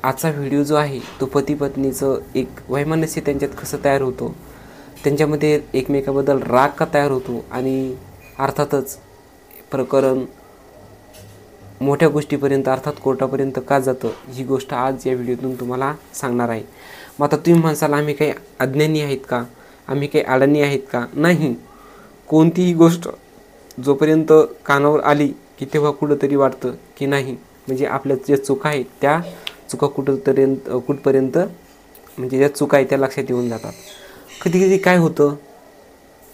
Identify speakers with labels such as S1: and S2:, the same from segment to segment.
S1: आजचा व्हिडिओ जो आहे तो पती पत्नीचं एक वैमनस्य त्यांच्यात कसं तयार होतं, त्यांच्यामध्ये एकमेकाबद्दल राग का तयार होतो आणि अर्थातच प्रकरण मोठ्या गोष्टीपर्यंत अर्थात कोर्टापर्यंत का जातं, ही गोष्ट आज या व्हिडिओतून तुम्हाला सांगणार आहे. मग आता तुम्ही म्हणसाल आम्ही काही अज्ञानी आहेत का, आम्ही काही अडाणी आहेत का? नाही. कोणतीही गोष्ट जोपर्यंत कानावर आली की तेव्हा कुठंतरी वाटतं की नाही, म्हणजे आपल्या ज्या चुका आहेत त्या चुका कुठपर्यंत म्हणजे ज्या चुका आहेत त्या लक्षात येऊन जातात. कधी कधी काय होतं,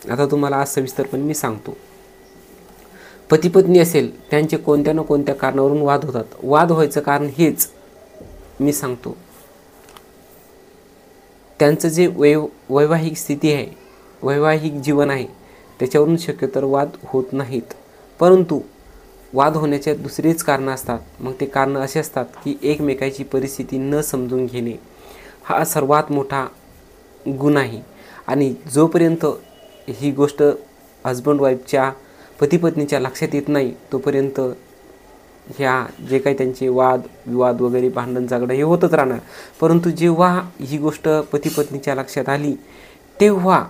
S1: आता तुम्हाला आज सविस्तरपणे मी सांगतो. पती पत्नी असेल त्यांचे कोणत्या ना कोणत्या कारणावरून वाद होतात. वाद व्हायचं कारण हेच मी सांगतो, त्यांचं जे वैवाहिक स्थिती आहे, वैवाहिक जीवन आहे, त्याच्यावरून शक्यतर वाद होत नाहीत. परंतु वाद होण्याच्या दुसरेच कारणं असतात. मग ते कारणं असे असतात की एकमेकाची परिस्थिती न समजून घेणे हा सर्वात मोठा गुण आहे. आणि जोपर्यंत ही गोष्ट हजबंड वाईफच्या पती पत्नीच्या लक्षात येत नाही तोपर्यंत ह्या जे काही त्यांचे वाद विवाद वगैरे भांडण झगडं हे होतच राहणार. परंतु जेव्हा ही गोष्ट पती पत्नीच्या लक्षात आली तेव्हा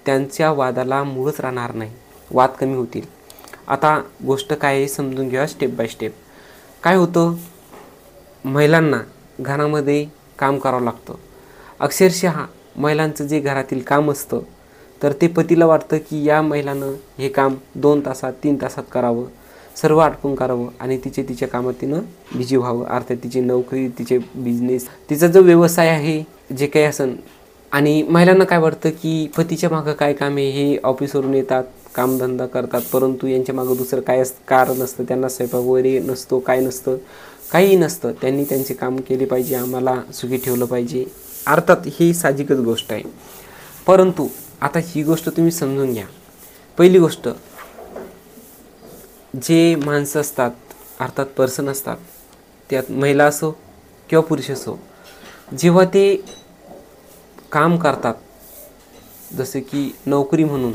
S1: त्यांच्या वादाला मूळच राहणार नाही, वाद कमी होतील. आता गोष्ट काय आहे समजून घ्या स्टेप बाय स्टेप. काय होतं, महिलांना घरामध्ये काम करावं लागतं. अक्षरशः महिलांचं जे घरातील काम असतं तर ते पतीला वाटतं की या महिलानं हे काम 2 तासात 3 तासात करावं, सर्व आटपून करावं आणि तिच्या कामात तिनं बिझी व्हावं. अर्थात तिची नोकरी, तिचे बिझनेस, तिचा जो व्यवसाय आहे जे काही असन. आणि महिलांना काय वाटतं की पतीच्या मागं काय काम आहे, हे ऑफिसवरून येतात, कामधंदा करतात, परंतु यांच्या मागं दुसरं काय कारण नसतं. त्यांना स्वयंपाक वगैरे नसतो, काय नसतं, काही नसतं. त्यांनी त्यांचे काम केले पाहिजे, आम्हाला सुखी ठेवलं पाहिजे. अर्थात ही साहजिकच गोष्ट आहे. परंतु आता ही गोष्ट तुम्ही समजून घ्या. पहिली गोष्ट, जे माणसं असतात अर्थात पर्सन असतात, त्यात महिला असो किंवा पुरुष असो, जेव्हा ते काम करतात जसे की नोकरी म्हणून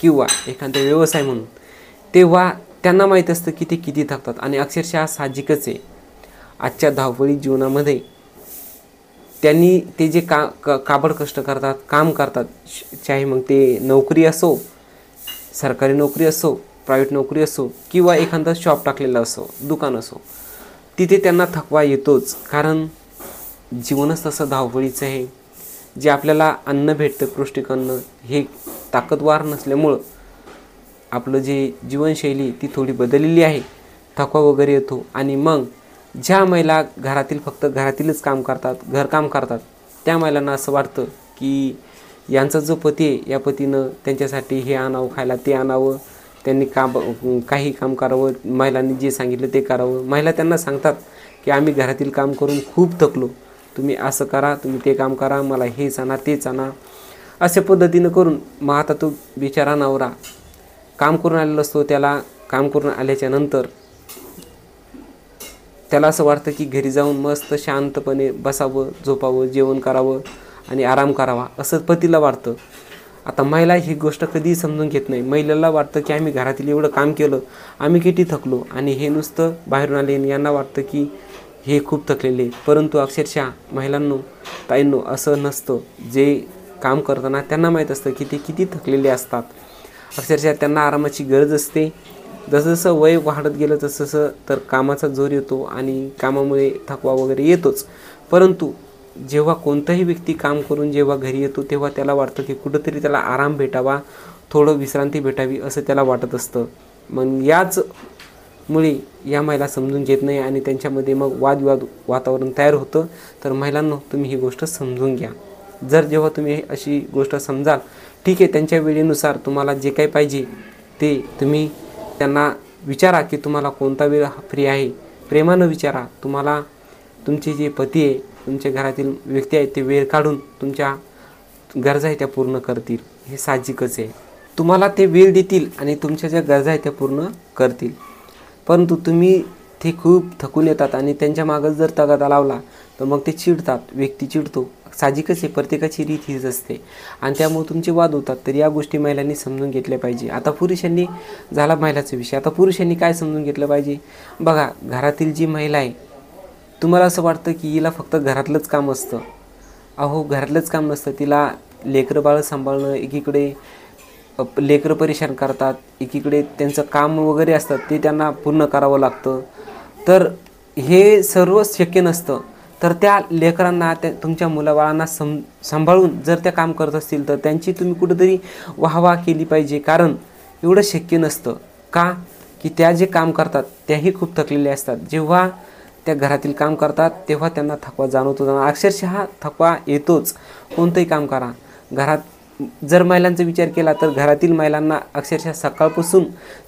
S1: किंवा एखादा व्यवसाय म्हणून, तेव्हा त्यांना माहीत असतं की ते किती थकतात. आणि अक्षरशः साहजिकच आहे, आजच्या धावपळी जीवनामध्ये त्यांनी ते जे काबड कष्ट करतात, काम करतात, चाहे मग ते नोकरी असो, सरकारी नोकरी असो, प्रायव्हेट नोकरी असो किंवा एखादा शॉप टाकलेला असो, दुकान असो, तिथे त्यांना थकवा येतोच. कारण जीवनच तसं धावपळीचं आहे. जे आपल्याला अन्न भेटतं, पौष्टिक अन्न, हे ताकदवार नसल्यामुळं आपलं जे जीवनशैली ती थोडी बदललेली आहे, थकवा वगैरे येतो. आणि मग ज्या महिला फक्त घरातीलच काम करतात, घरकाम करतात, त्या महिलांना असं वाटतं की यांचा जो पती आहे या पतीनं त्यांच्यासाठी हे आणावं खायला, ते आणावं, त्यांनी काही काम करावं, महिलांनी जे सांगितलं ते करावं. महिला त्यांना सांगतात की आम्ही घरातील काम करून खूप थकलो, तुम्ही असं करा, तुम्ही ते काम करा, मला हेच आणा तेच आणा, अशा पद्धतीनं करून मग आता तो बिचारा नवरा काम करून आलेला असतो. त्याला काम करून आल्याच्या नंतर त्याला असं वाटतं की घरी जाऊन मस्त शांतपणे बसावं, झोपावं, जेवण करावं आणि आराम करावा, असं पतीला वाटतं. आता महिला ही गोष्ट कधीही समजून घेत नाही. महिलेला वाटतं की आम्ही घरातील एवढं काम केलं, आम्ही किती थकलो, आणि हे नुसतं बाहेरून आले आणि यांना वाटतं की हे खूप थकलेले. परंतु अक्षरशः महिलांनो, ताईंनो, असं नसतं. जे काम करताना त्यांना माहीत असतं की ते किती थकलेले असतात. अक्षरशः त्यांना आरामाची गरज असते. जसं वय वाढत गेलं तसं तर कामाचा जोर येतो आणि कामामुळे थकवा वगैरे येतोच. परंतु जेव्हा कोणताही व्यक्ती काम करून जेव्हा घरी येतो तेव्हा त्याला वाटतं की कुठंतरी त्याला आराम भेटावा, थोडं विश्रांती भेटावी, असं त्याला वाटत असतं. मग याच मुळे या महिला समजून घेत नाही आणि त्यांच्यामध्ये मग वादविवाद वातावरण तयार होतं. तर महिलांनो, तुम्ही ही गोष्ट समजून घ्या. जेव्हा तुम्ही अशी गोष्ट समजाल, ठीक आहे, त्यांच्या वेळेनुसार तुम्हाला जे काही पाहिजे ते तुम्ही त्यांना विचारा की तुम्हाला कोणता वेळ फ्री आहे, प्रेमानं विचारा. तुम्हाला तुमचे जे पती आहे, तुमच्या घरातील व्यक्ती आहेत, ते वेळ काढून तुमच्या गरजा आहेत त्या पूर्ण करतील, हे साहजिकच आहे. तुम्हाला ते वेळ देतील आणि तुमच्या ज्या गरजा आहेत त्या पूर्ण करतील. परंतु तुम्ही ते खूप थकून येतात आणि त्यांच्या मागं जर तगादा लावला तर मग ते चिडतात, व्यक्ती चिडतो. साहजिकच आहे, प्रत्येकाची रीत हीच असते आणि त्यामुळे तुमचे वाद होतात. तर या गोष्टी महिलांनी समजून घेतल्या पाहिजे. आता पुरुषांनी झाला महिलाचा विषय, आता पुरुषांनी काय समजून घेतलं पाहिजे. बघा, घरातील जी महिला आहे तुम्हाला असं वाटतं की हिला फक्त घरातलंच काम असतं. अहो, घरातलंच काम नसतं. तिला लेकरं बाळं सांभाळणं, एकीकडे लेकरं परेशान करतात, एकीकडे त्यांचं काम वगैरे असतात ते त्यांना पूर्ण करावं लागतं. तर हे सर्व शक्य नसतं. तर त्या लेकरांना, त्या तुमच्या मुलाबाळांना सांभाळून जर त्या काम करत असतील तर त्यांची तुम्ही कुठेतरी वाहवा केली पाहिजे. कारण एवढं शक्य नसतं. का की त्या जे काम करतात त्याही खूप थकलेले असतात. जेव्हा त्या घरातील काम करतात तेव्हा त्यांना थकवा जाणवतो. अक्षरशः थकवा येतोच. कोणतंही काम करा. घरात जर महिलांचा विचार केला तर घरातील महिलांना अक्षरशः सकाळपासून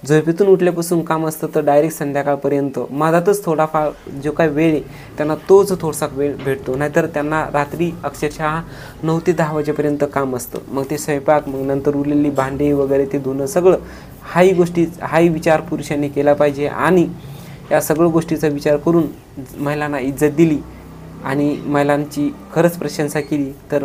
S1: झोपेतून उठल्यापासून काम असतं तर डायरेक्ट संध्याकाळपर्यंत मधातच थोडाफार जो काही वेळ आहे त्यांना तोच थोडासा वेळ भेटतो. नाहीतर त्यांना रात्री अक्षरशः 9 ते 10 वाजेपर्यंत काम असतं. मग ते स्वयंपाक, मग नंतर उरलेली भांडी वगैरे ते धुणं सगळं हाही विचार पुरुषांनी केला पाहिजे. आणि या सगळ्या गोष्टीचा विचार करून महिलांना इज्जत दिली आणि महिलांची खरंच प्रशंसा केली तर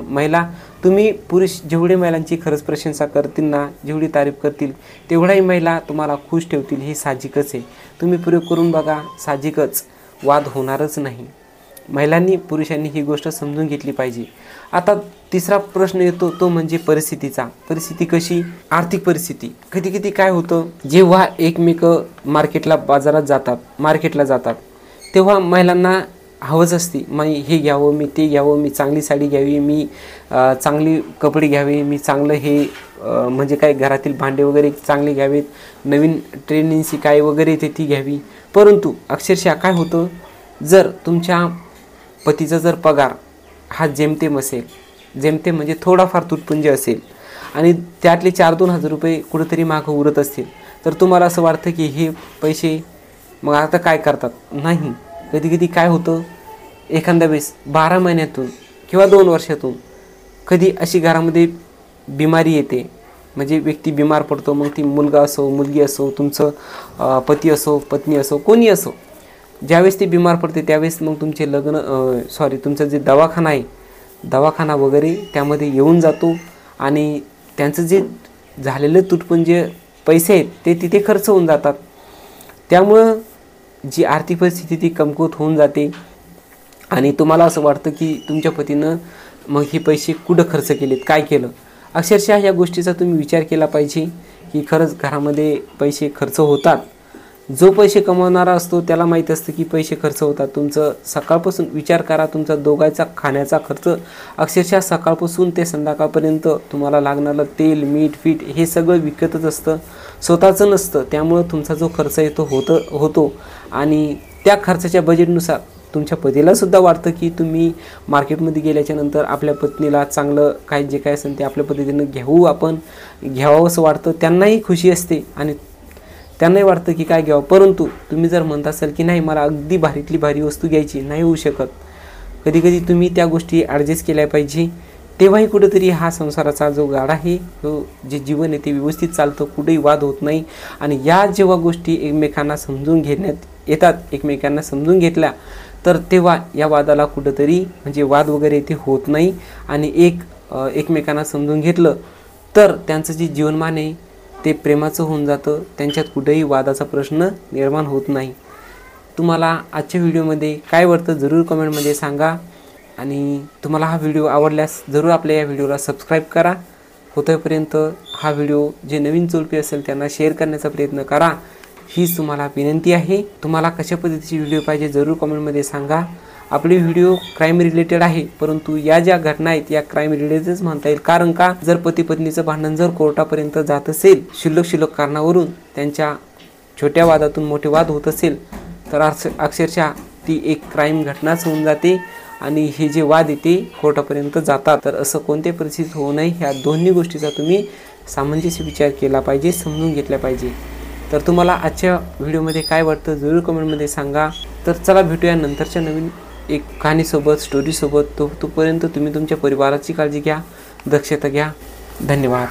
S1: तुम्ही पुरुष जेवढे महिलांची खरंच प्रशंसा करतील ना, जेवढी तारीफ करतील तेवढाही महिला तुम्हाला खुश ठेवतील. हे साहजिकच आहे. तुम्ही प्रयोग करून बघा, साहजिकच वाद होणारच नाही. महिलांनी पुरुषांनी ही गोष्ट समजून घेतली पाहिजे. आता तिसरा प्रश्न येतो तो म्हणजे परिस्थितीचा. परिस्थिती कशी? आर्थिक परिस्थिती. कधी काय होतं, जेव्हा एकमेक मार्केटला जातात तेव्हा महिलांना हवंच असते, मी हे घ्यावं, मी ते घ्यावं, मी चांगली साडी घ्यावी, मी चांगली कपडे घ्यावे, मी चांगलं हे म्हणजे काय घरातील भांडे वगैरे चांगले घ्यावेत, नवीन ट्रेनिंगची काय वगैरे येते ती घ्यावी. परंतु अक्षरशः काय होतं, जर तुमच्या पतीचा जर पगार हा जेमतेम असेल, जेमतेम म्हणजे थोडाफार तुटपुंजे असेल आणि त्यातले 4-2 हजार रुपये कुठेतरी मागं उरत असतील तर तुम्हाला असं वाटतं की हे पैसे मग आता काय करतात. नाही, कधी काय होतं, एखाद्या वेळेस 12 महिन्यातून किंवा 2 वर्षातून कधी अशी घरामध्ये बिमारी येते, म्हणजे व्यक्ती बिमार पडतो. मग ती मुलगा असो, मुलगी असो, तुमचं पती असो, पत्नी असो, कोणी असो, ज्यावेळेस ती बिमार पडते त्यावेळेस मग तुमचे तुमचं जे दवाखाना वगैरे त्यामध्ये येऊन जातो आणि त्यांचं जे झालेलं तुटपुंजे पैसे आहेत ते तिथे खर्च होऊन जातात. त्यामुळं जी आर्थिक परिस्थिती ती कमकुवत होऊन जाते आणि तुम्हाला असं वाटतं की तुमच्या पतीनं मग हे पैसे कुठं खर्च केलेत, काय केलं. अक्षरशः या गोष्टीचा तुम्ही विचार केला पाहिजे की खरंच घरामध्ये पैसे खर्च होतात. जो पैसे कमवणारा असतो त्याला माहीत असतं की पैसे खर्च होतात. तुमचं सकाळपासून विचार करा, तुमचा दोघांचा खाण्याचा खर्च अक्षरशः सकाळपासून ते संध्याकाळपर्यंत तुम्हाला लागणारं तेल, मीठ, पीठ हे सगळं विकतच असतं, स्वतःचं नसतं. त्यामुळं तुमचा जो खर्च येतो होतो आणि त्या खर्चाच्या बजेटनुसार तुमच्या पतीलासुद्धा वाटतं की तुम्ही मार्केटमध्ये गेल्याच्या नंतर आपल्या पत्नीला चांगलं काय जे काय असेल ते आपल्या पद्धतीनं घ्यावं असं वाटतं. त्यांनाही खुशी असते आणि त्यांनाही वाटतं की काय घ्यावं. परंतु तुम्ही जर म्हणत असाल की नाही, मला अगदी भारीतली भारी वस्तू घ्यायची, नाही होऊ शकत. कधी तुम्ही त्या गोष्टी ॲडजस्ट केल्या पाहिजे. तेव्हाही कुठेतरी हा संसाराचा जो गाडा आहे, जे जीवन आहे ते व्यवस्थित चालतं, कुठेही वाद होत नाही. आणि या जेव्हा गोष्टी एकमेकांना समजून घेण्यात येतात, एकमेकांना समजून घेतल्या तर तेव्हा या वादाला कुठेतरी म्हणजे वाद वगैरे इथे होत नाही. आणि एकमेकांना समजून घेतलं तर त्यांचं जे जीवनमान आहे ते प्रेमाचं होऊन जातं. त्यांच्यात कुठेही वादाचा प्रश्न निर्माण होत नाही. तुम्हाला आजच्या व्हिडिओमध्ये काय वाटतं जरूर कमेंटमध्ये सांगा. आणि तुम्हाला हा व्हिडिओ आवडल्यास जरूर आपल्या या व्हिडिओला सबस्क्राईब करा. होतोपर्यंत हा व्हिडिओ जे नवीन जोडपी असेल त्यांना शेअर करण्याचा प्रयत्न करा, हीच तुम्हाला विनंती आहे. तुम्हाला कशा पद्धतीची व्हिडिओ पाहिजे जरूर कमेंटमध्ये सांगा. आपले व्हिडिओ क्राईम रिलेटेड आहे, परंतु या ज्या घटना आहेत या क्राईम रिलेटेडच म्हणता येईल. कारण का, जर पती पत्नीचं भांडण जर कोर्टापर्यंत जात असेल, क्षुल्लक कारणावरून त्यांच्या छोट्या वादातून मोठे वाद होत असेल तर अक्षरशः ती एक क्राईम घटनाच होऊन जाते आणि हे जे वाद येते कोर्टापर्यंत जातात. तर असं कोणत्याही परिस्थितीत होऊ नये, ह्या दोन्ही गोष्टीचा तुम्ही सामंजस्य विचार केला पाहिजे, समजून घेतला पाहिजे. तर तुम्हाला आजच्या व्हिडिओमध्ये काय वाटतं जरूर कमेंटमध्ये सांगा. तर चला भेटूया नंतरच्या नवीन एक कहाणीसोबत, स्टोरीसोबत. तोपर्यंत तुम्ही तुमच्या परिवाराची काळजी घ्या, दक्षता घ्या. धन्यवाद.